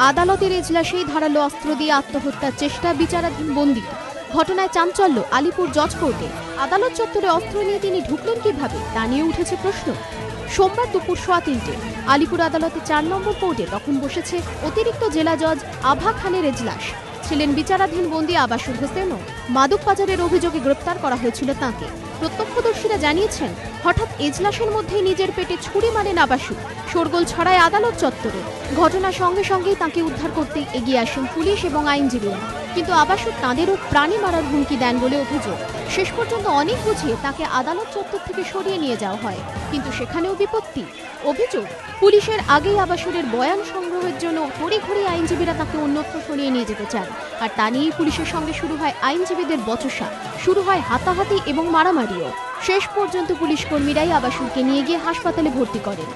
আদালতের এজলাসেই ধারালো অস্ত্র দিয়ে আত্মহত্যার চেষ্টা বিচারাধীন বন্দী। ঘটনায় চাঞ্চল্য আলিপুর জজ কোর্টে। আদালত চত্বরে অস্ত্র নিয়ে তিনি ঢুকলেন কিভাবে তা নিয়ে উঠেছে প্রশ্ন। সোমবার দুপুর 3:15 আলিপুর আদালতে 4 নম্বর কোর্টে তখন বসেছে অতিরিক্ত জেলা জজ আভা খানের এজলাস। ছিলেন বিচারাধীন বন্দী আবাসুর হোসেনও। মাদক পাচারের অভিযোগে গ্রেপ্তার করা হয়েছিল তাঁকে। প্রত্যক্ষদর্শীরা জানিয়েছেন, হঠাৎ এজলাসের মধ্যেই নিজের পেটে ছুরি মারেন আবাসু। শোরগোল ছড়ায় আদালত চত্বরে। ঘটনার সঙ্গে সঙ্গেই তাঁকে উদ্ধার করতে এগিয়ে আসেন পুলিশ এবং আইনজীবীরা। কিন্তু আবাসু তাঁদেরও প্রাণে মারার হুমকি দেন বলে অভিযোগ। শেষ পর্যন্ত অনেক বুঝিয়ে তাকে আদালত চত্বর থেকে সরিয়ে নিয়ে যাওয়া হয়, কিন্তু সেখানেও বিপত্তি। অভিযোগ, পুলিশের আগেই আবাসুরের বয়ান সংগ্রহের জন্য তড়িঘড়ি আইনজীবীরা তাকে অন্যত্র সরিয়ে নিয়ে যেতে চান। আর তা নিয়েই পুলিশের সঙ্গে শুরু হয় আইনজীবীদের বচসা, শুরু হয় হাতাহাতি এবং মারামারিও। শেষ পর্যন্ত পুলিশ কর্মীরাই আবাসুরকে নিয়ে গিয়ে হাসপাতালে ভর্তি করেন।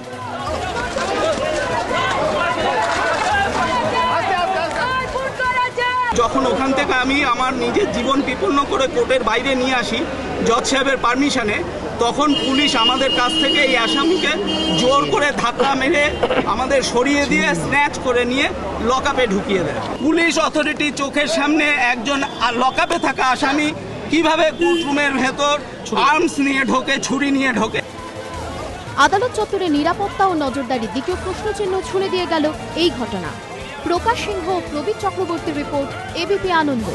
যখন ওখান থেকে আমি আমার নিজের জীবন বিপন্ন করে কোর্টের বাইরে নিয়ে আসি জজ সাহেবের পারমিশনে, তখন পুলিশ আমাদের কাছ থেকে এই আসামিকে জোর করে ধাক্কা মেরে আমাদের সরিয়ে দিয়ে স্ন্যাচ করে নিয়ে লকআপে ঢুকিয়ে দেয়। পুলিশ অথরিটি চোখের সামনে একজন লকআপে থাকা আসামি কিভাবে কোর্টরুমের ভেতর আর্মস নিয়ে ঢোকে, ছুরি নিয়ে ঢোকে। আদালত চত্বরে নিরাপত্তা ও নজরদারির দিকেও প্রশ্নচিহ্ন ছুড়ে দিয়ে গেল এই ঘটনা। প্রকাশ সিংহ ও প্রবীর চক্রবর্তীর রিপোর্ট, এবিপি আনন্দ।